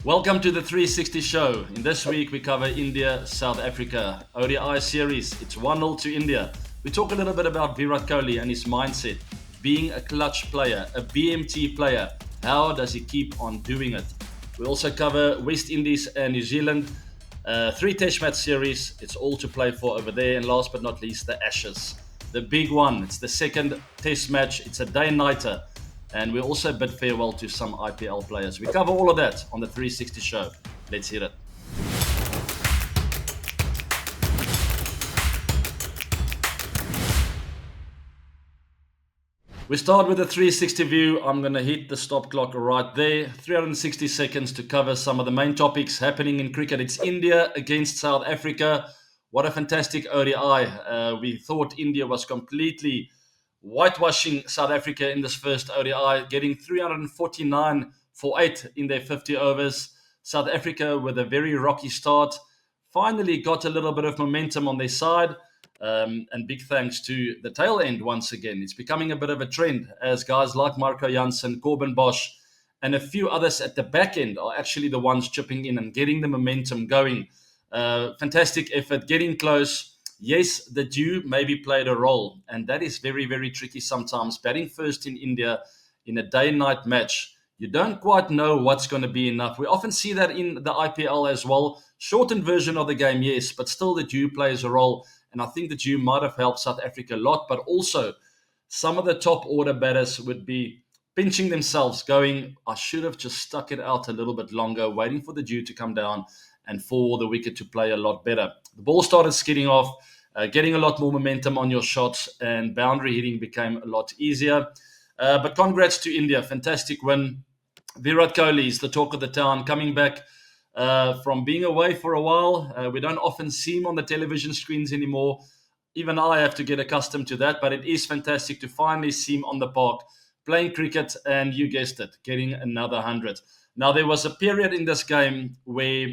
Welcome to the 360 show. In this week, we cover India, South Africa, ODI series. It's 1-0 to India. We talk a little bit about Virat Kohli and his mindset, being a clutch player, a BMT player. How does he keep on doing it? We also cover West Indies and New Zealand, three test match series. It's all to play for over there. And last but not least, the Ashes. The big one. It's the second test match. It's a day-nighter. And we also bid farewell to some IPL players. We cover all of that on the 360 show. Let's hear it. We start with the 360 view. I'm going to hit the stop clock right there. 360 seconds to cover some of the main topics happening in cricket. It's India against South Africa. What a fantastic ODI. We thought India was completely whitewashing South Africa in this first ODI, getting 349 for 8 in their 50 overs. South Africa with a very rocky start. Finally got a little bit of momentum on their side. And big thanks to the tail end once again. It's becoming a bit of a trend as guys like Marco Jansen, Corbin Bosch, and a few others at the back end are actually the ones chipping in and getting the momentum going. Fantastic effort, getting close. Yes, the dew maybe played a role, and that is very, very tricky sometimes. Batting first in India in a day-night match, you don't quite know what's going to be enough. We often see that in the IPL as well. Shortened version of the game, yes, but still the dew plays a role. And I think the dew might have helped South Africa a lot, but also some of the top order batters would be pinching themselves, going, I should have just stuck it out a little bit longer, waiting for the dew to come down and for the wicket to play a lot better. The ball started skidding off, getting a lot more momentum on your shots, and boundary hitting became a lot easier. But congrats to India. Fantastic win. Virat Kohli is the talk of the town, coming back from being away for a while. We don't often see him on the television screens anymore. Even I have to get accustomed to that, but it is fantastic to finally see him on the park playing cricket, and you guessed it, getting another 100. Now, there was a period in this game where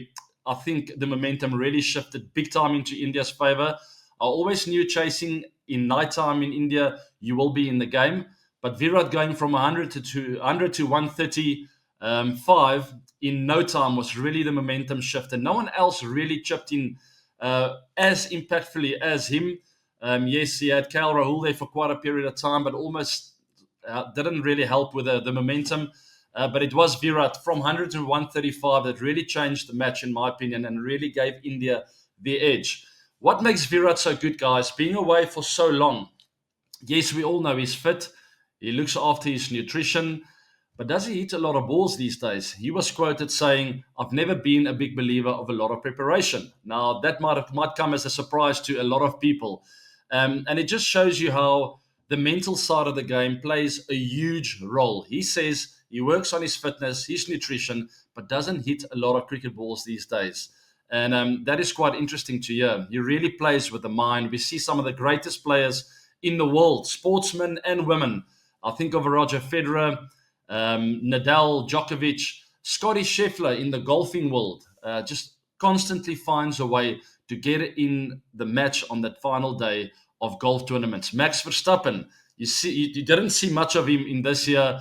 I think the momentum really shifted big time into India's favor. I always knew chasing in nighttime in India, you will be in the game. But Virat going from 100 to 135 in no time was really the momentum shift. And no one else really chipped in as impactfully as him. Yes, he had KL Rahul there for quite a period of time, but almost didn't really help with the momentum. But it was Virat from 100 to 135 that really changed the match, in my opinion, and really gave India the edge. What makes Virat so good, guys? Being away for so long. Yes, we all know he's fit. He looks after his nutrition. But does he hit a lot of balls these days? He was quoted saying, I've never been a big believer of a lot of preparation. Now, that might come as a surprise to a lot of people. And it just shows you how the mental side of the game plays a huge role. He says he works on his fitness, his nutrition, but doesn't hit a lot of cricket balls these days. And that is quite interesting to hear. He really plays with the mind. We see some of the greatest players in the world, sportsmen and women. I think of Roger Federer, Nadal, Djokovic, Scotty Scheffler in the golfing world. Just constantly finds a way to get in the match on that final day of golf tournaments. Max Verstappen, you didn't see much of him in this year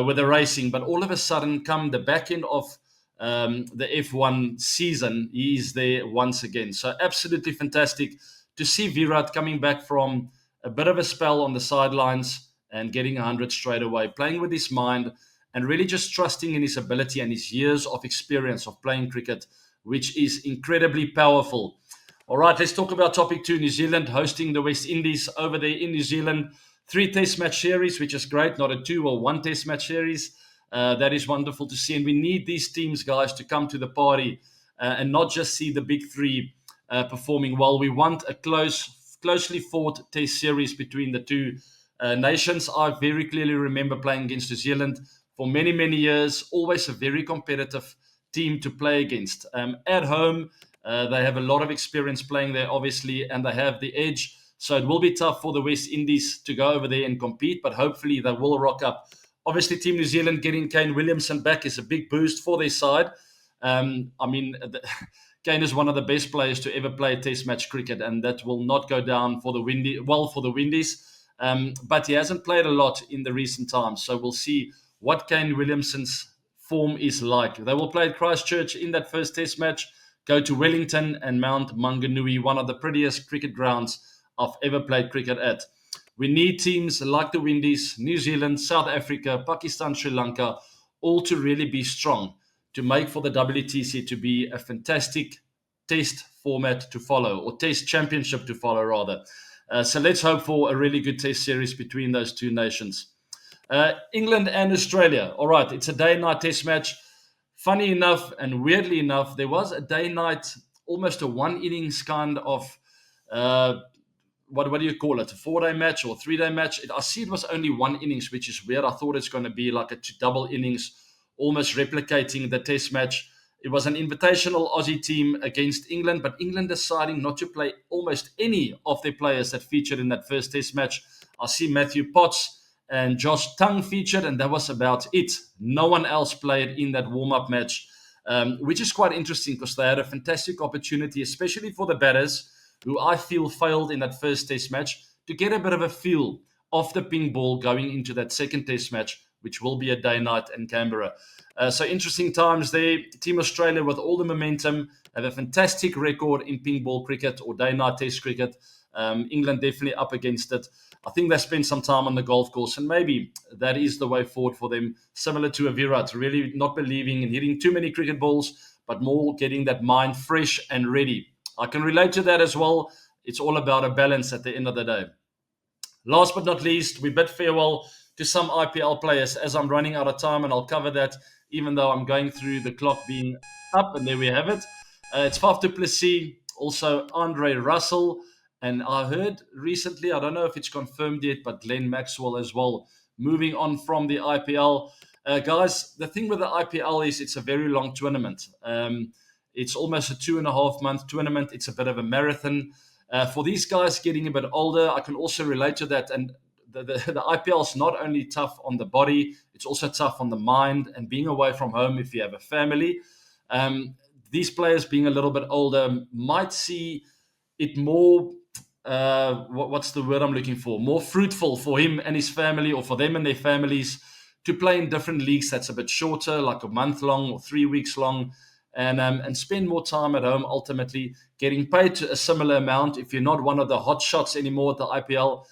with the racing, but all of a sudden, come the back end of the F1 season, he is there once again. So absolutely fantastic to see Virat coming back from a bit of a spell on the sidelines and getting 100 straight away, playing with his mind and really just trusting in his ability and his years of experience of playing cricket, which is incredibly powerful. All right, let's talk about topic 2. New Zealand hosting the West Indies over there in New Zealand. 3 test match series, which is great, not a 2 or 1 test match series. That is wonderful to see. And we need these teams, guys, to come to the party and not just see the big 3 performing well. We want a closely fought test series between the two nations. I very clearly remember playing against New Zealand for many, many years. Always a very competitive team to play against. At home, they have a lot of experience playing there, obviously, and they have the edge. So it will be tough for the West Indies to go over there and compete, but hopefully they will rock up. Obviously, Team New Zealand getting Kane Williamson back is a big boost for their side. Kane is one of the best players to ever play Test match cricket, and that will not go down for the Windies. But he hasn't played a lot in the recent times, so we'll see what Kane Williamson's form is like. They will play at Christchurch in that first test match, go to Wellington and Mount Maunganui, one of the prettiest cricket grounds I've ever played cricket at. We need teams like the Windies, New Zealand, South Africa, Pakistan, Sri Lanka, all to really be strong to make for the WTC to be a fantastic test format to follow, or test championship to follow, rather. So let's hope for a really good test series between those two nations. England and Australia. All right, it's a day-night test match. Funny enough and weirdly enough, there was a day-night, almost a one-innings kind of, what do you call it, a 4-day match or 3-day match. I see it was only one innings, which is weird. I thought it's going to be like a double innings, almost replicating the test match. It was an invitational Aussie team against England, but England deciding not to play almost any of their players that featured in that first test match. I see Matthew Potts and Josh Tongue featured, and that was about it. No one else played in that warm-up match, which is quite interesting because they had a fantastic opportunity, especially for the batters, who I feel failed in that first test match, to get a bit of a feel of the ping ball going into that second test match, which will be a day-night in Canberra. So interesting times there. Team Australia, with all the momentum, have a fantastic record in ping ball cricket or day-night test cricket. England definitely up against it. I think they spent some time on the golf course, and maybe that is the way forward for them, similar to a Virat, really not believing in hitting too many cricket balls, but more getting that mind fresh and ready. I can relate to that as well. It's all about a balance at the end of the day. Last but not least, we bid farewell to some IPL players as I'm running out of time, and I'll cover that even though I'm going through the clock being up, and there we have it. It's Faf du Plessis, also Andre Russell, and I heard recently, I don't know if it's confirmed yet, but Glenn Maxwell as well, moving on from the IPL. Guys, the thing with the IPL is it's a very long tournament. It's almost a 2.5-month tournament. It's a bit of a marathon. For these guys getting a bit older, I can also relate to that. And the IPL is not only tough on the body, it's also tough on the mind and being away from home if you have a family. These players being a little bit older might see it more, what's the word I'm looking for? More fruitful for him and his family, or for them and their families, to play in different leagues that's a bit shorter, like a month long or 3 weeks long, and spend more time at home, ultimately getting paid a similar amount. If you're not one of the hot shots anymore at the IPL,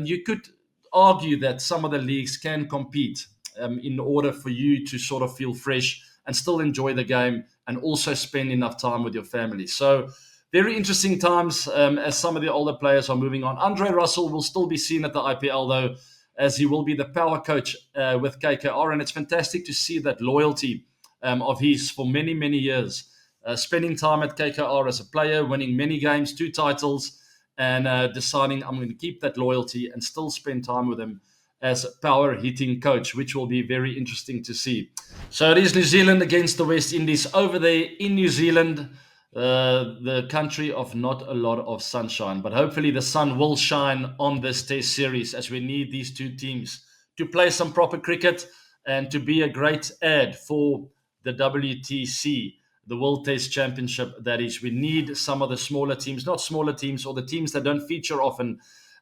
you could argue that some of the leagues can compete in order for you to sort of feel fresh and still enjoy the game and also spend enough time with your family. So very interesting times as some of the older players are moving on. Andre Russell will still be seen at the IPL, though, as he will be the power coach with KKR, and it's fantastic to see that loyalty of his for many, many years. Spending time at KKR as a player, winning many games, 2 titles, and deciding I'm going to keep that loyalty and still spend time with him as a power hitting coach, which will be very interesting to see. So it is New Zealand against the West Indies over there in New Zealand, the country of not a lot of sunshine. But hopefully the sun will shine on this test series, as we need these two teams to play some proper cricket and to be a great ad for the WTC, the World Test Championship. That is, we need some of the smaller teams, not smaller teams, or the teams that don't feature often.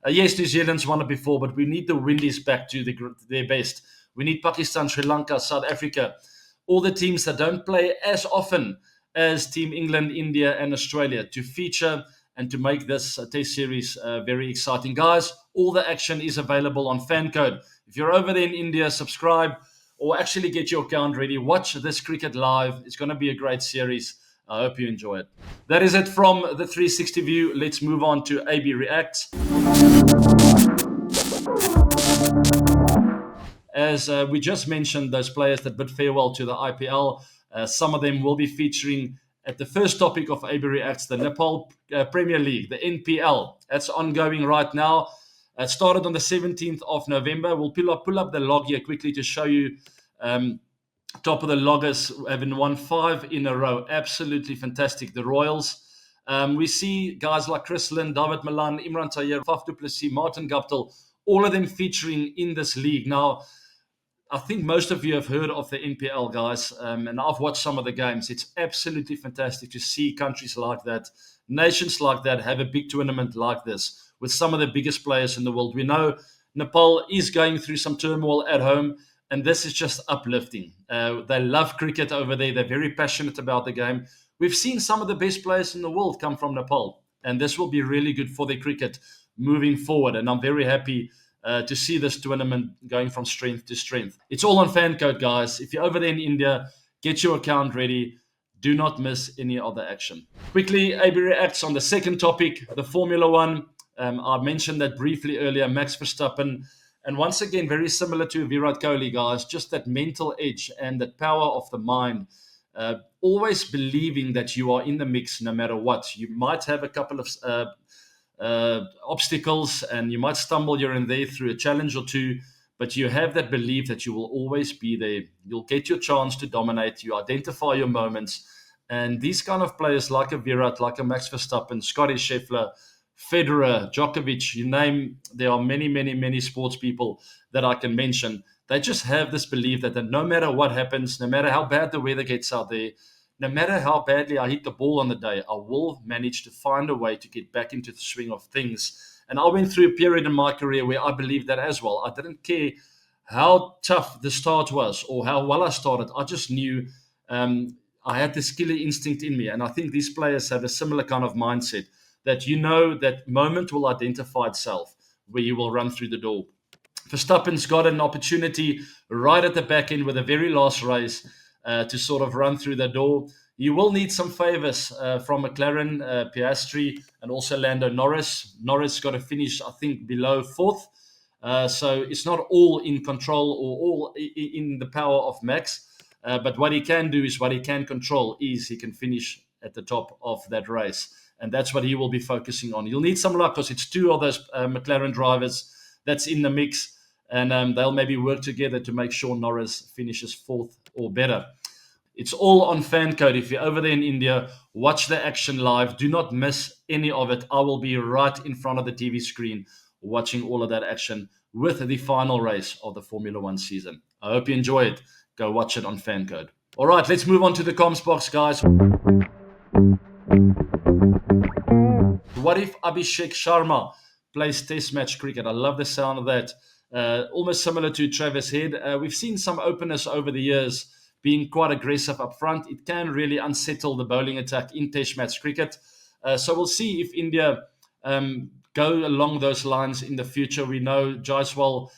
Yes, New Zealand's won it before, but we need the Windies back to their best. We need Pakistan, Sri Lanka, South Africa, all the teams that don't play as often as Team England, India, and Australia to feature and to make this test series very exciting. Guys, all the action is available on FanCode. If you're over there in India, subscribe, or actually get your account ready. Watch this cricket live. It's going to be a great series. I hope you enjoy it. That is it from the 360 view. Let's move on to AB Reacts. As we just mentioned, those players that bid farewell to the IPL, some of them will be featuring at the first topic of AB Reacts, the Nepal Premier League, the NPL. That's ongoing right now. It started on the 17th of November. We'll pull up the log here quickly to show you. Top of the loggers having won 5 in a row. Absolutely fantastic. The Royals. We see guys like Chris Lynn, David Malan, Imran Tayer, Faf du Plessis, Martin Guptill, all of them featuring in this league. Now, I think most of you have heard of the NPL, guys, and I've watched some of the games. It's absolutely fantastic to see countries like that, nations like that, have a big tournament like this with some of the biggest players in the world. We know Nepal is going through some turmoil at home. And this is just uplifting. They love cricket over there. They're very passionate about the game. We've seen some of the best players in the world come from Nepal, and this will be really good for their cricket moving forward. And I'm very happy to see this tournament going from strength to strength. It's all on fan code, guys. If you're over there in India, get your account ready. Do not miss any other action. Quickly, AB reacts on the second topic, the Formula One. I mentioned that briefly earlier, Max Verstappen. And once again, very similar to Virat Kohli, guys, just that mental edge and that power of the mind. Always believing that you are in the mix no matter what. You might have a couple of obstacles and you might stumble here and there through a challenge or two, but you have that belief that you will always be there. You'll get your chance to dominate. You identify your moments. And these kind of players like a Virat, like a Max Verstappen, Scotty Scheffler, Federer, Djokovic, you name, there are many, many, many sports people that I can mention. They just have this belief that no matter what happens, no matter how bad the weather gets out there, no matter how badly I hit the ball on the day, I will manage to find a way to get back into the swing of things. And I went through a period in my career where I believed that as well. I didn't care how tough the start was or how well I started. I just knew I had this killer instinct in me. And I think these players have a similar kind of mindset that you know that moment will identify itself where you will run through the door. Verstappen's got an opportunity right at the back end with the very last race to sort of run through the door. You will need some favors from McLaren, Piastri, and also Lando Norris. Norris got to finish, I think, below fourth. So it's not all in control or all in the power of Max. But what he can do is what he can control is he can finish at the top of that race. And that's what he will be focusing on. You'll need some luck because it's two of those McLaren drivers that's in the mix. And they'll maybe work together to make sure Norris finishes fourth or better. It's all on fan code. If you're over there in India, watch the action live. Do not miss any of it. I will be right in front of the TV screen watching all of that action with the final race of the Formula One season. I hope you enjoy it. Go watch it on fan code. All right, let's move on to the comms box, guys. What if Abhishek Sharma plays test match cricket? I love the sound of that. Almost similar to Travis Head. We've seen some openers over the years being quite aggressive up front. It can really unsettle the bowling attack in test match cricket. So we'll see if India go along those lines in the future. We know Jaiswal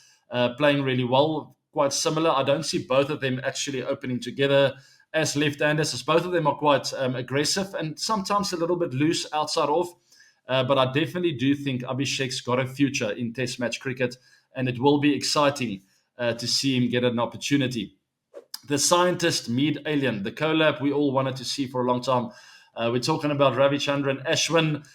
playing really well, quite similar. I don't see both of them actually opening together as left-handers, as both of them are quite aggressive and sometimes a little bit loose outside off. But I definitely do think Abhishek's got a future in test match cricket, and it will be exciting to see him get an opportunity. The scientist meet alien, the collab we all wanted to see for a long time. We're talking about Ravichandran Ashwin.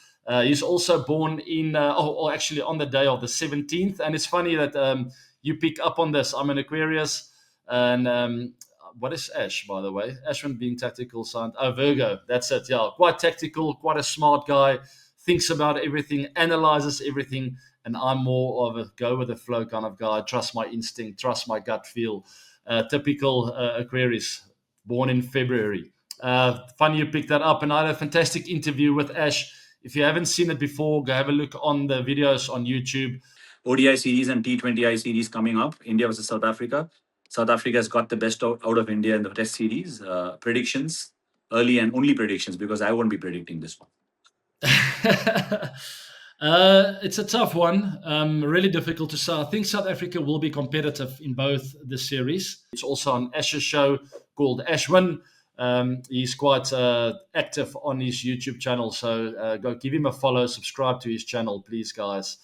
He's also born in, actually on the day of the 17th. And it's funny that you pick up on this. I'm an Aquarius. And what is Ash, by the way? Ashwin being tactical, science. Oh, Virgo. That's it. Yeah, quite tactical, quite a smart guy. Thinks about everything, analyzes everything. And I'm more of a go with the flow kind of guy. Trust my instinct, trust my gut feel. Typical Aquarius, born in February. Funny you picked that up. And I had a fantastic interview with Ash. If you haven't seen it before, go have a look on the videos on YouTube. ODI series and T20I series coming up, India versus South Africa. South Africa has got the best out of India in the test series. Predictions, early and only predictions, because I won't be predicting this one. It's a tough one. Really difficult to say. I think South Africa will be competitive in both the series. It's also on Ash's show called Ashwin. He's quite active on his YouTube channel. So go give him a follow, subscribe to his channel, please, guys.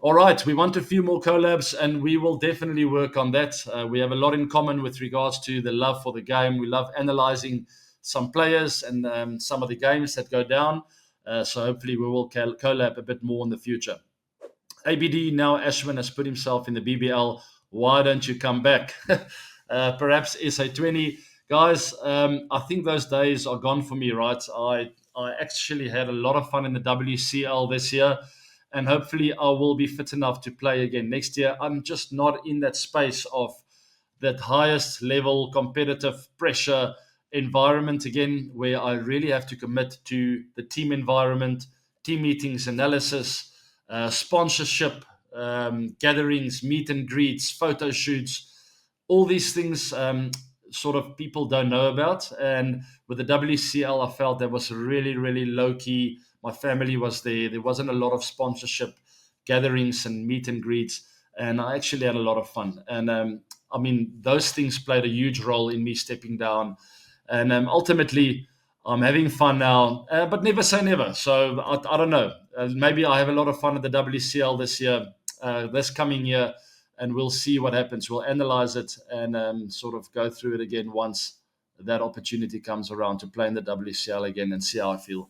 All right, we want a few more collabs, and we will definitely work on that. We have a lot in common with regards to the love for the game. We love analyzing some players and some of the games that go down. So hopefully we will collab a bit more in the future. ABD, now Ashwin has put himself in the BBL. Why don't you come back? Perhaps SA20. Guys, I think those days are gone for me, right? I actually had a lot of fun in the WCL this year, and hopefully I will be fit enough to play again next year. I'm just not in that space of that highest level competitive pressure environment again, where I really have to commit to the team environment, team meetings, analysis, sponsorship, gatherings, meet and greets, photo shoots, all these things sort of people don't know about. And with the WCL, I felt that was really, really low key. My family was there. There wasn't a lot of sponsorship gatherings and meet and greets. And I actually had a lot of fun. And I mean, those things played a huge role in me stepping down. And ultimately, I'm having fun now, but never say never. So I don't know. Maybe I have a lot of fun at the WCL this year, this coming year, and we'll see what happens. We'll analyze it and sort of go through it again once that opportunity comes around to play in the WCL again and see how I feel.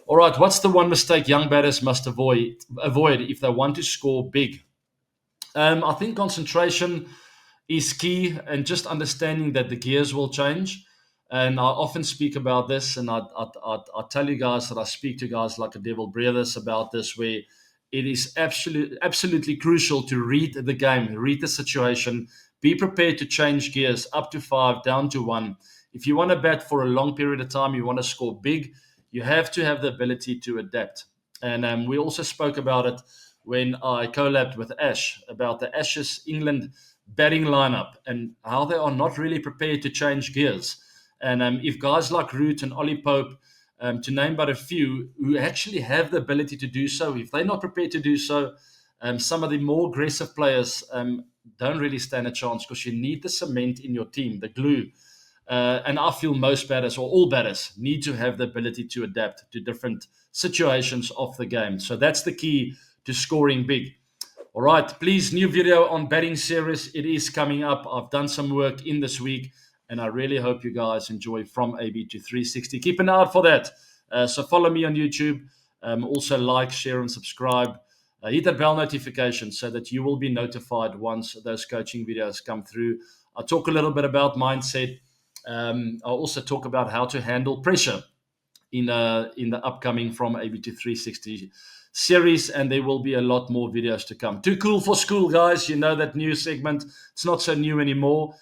All right, what's the one mistake young batters must avoid if they want to score big? I think concentration is key, and just understanding that the gears will change. And I often speak about this, and I tell you guys that I speak to guys like a Devil Breathers about this, where it is absolutely crucial to read the game, read the situation, be prepared to change gears up to 5, down to 1. If you want to bat for a long period of time, you want to score big, you have to have the ability to adapt. And we also spoke about it when I collabed with Ash about the Ashes England batting lineup and how they are not really prepared to change gears. And if guys like Root and Ollie Pope, to name but a few, who actually have the ability to do so, if they're not prepared to do so, some of the more aggressive players don't really stand a chance, because you need the cement in your team, the glue. And I feel most batters, or all batters, need to have the ability to adapt to different situations of the game. So that's the key to scoring big. All right, please, new video on batting series. It is coming up. I've done some work in this week, and I really hope you guys enjoy From AB to 360. Keep an eye out for that. So follow me on YouTube. Also like, share, and subscribe. Hit that bell notification so that you will be notified once those coaching videos come through. I talk a little bit about mindset. I'll also talk about how to handle pressure in the upcoming From AB to 360 series, and there will be a lot more videos to come. Too cool for school, guys. You know that new segment. It's not so new anymore.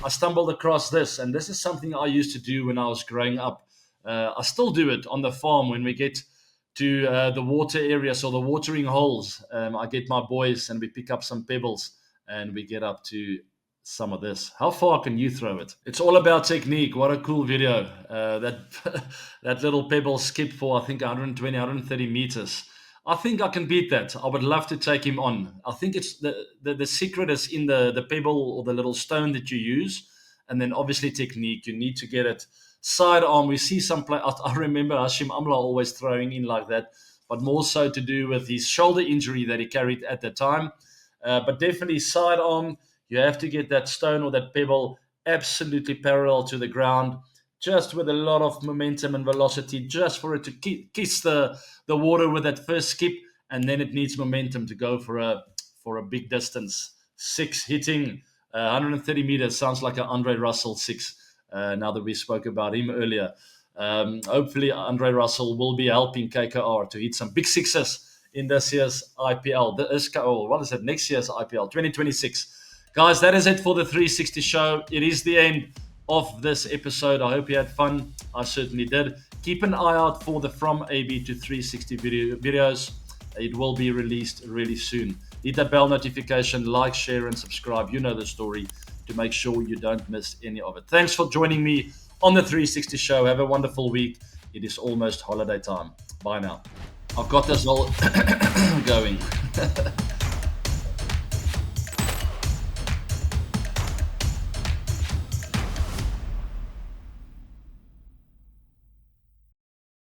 I stumbled across this, and this is something I used to do when I was growing up. I still do it on the farm when we get to the water areas or the watering holes. I get my boys and we pick up some pebbles and we get up to some of this. How far can you throw it? It's all about technique. What a cool video. That little pebble skipped for, I think, 120, 130 meters. I think I can beat that. I would love to take him on. I think it's the secret is in the pebble or the little stone that you use. And then obviously technique. You need to get it sidearm. We see some play. I remember Hashim Amla always throwing in like that, but more so to do with his shoulder injury that he carried at the time. But definitely sidearm. You have to get that stone or that pebble absolutely parallel to the ground, just with a lot of momentum and velocity, just for it to kiss the water with that first skip, and then it needs momentum to go for a big distance. 6 hitting 130 meters sounds like an Andre Russell 6. Now that we spoke about him earlier, hopefully Andre Russell will be helping KKR to hit some big sixes in this year's IPL. Next year's IPL 2026. Guys, that is it for the 360 show. It is the end of this episode. I hope you had fun. I certainly did. Keep an eye out for the From AB to 360 videos. It will be released really soon. Hit that bell notification, like, share, and subscribe. You know the story, to make sure you don't miss any of it. Thanks for joining me on the 360 show. Have a wonderful week. It is almost holiday time. Bye now. I've got this all going.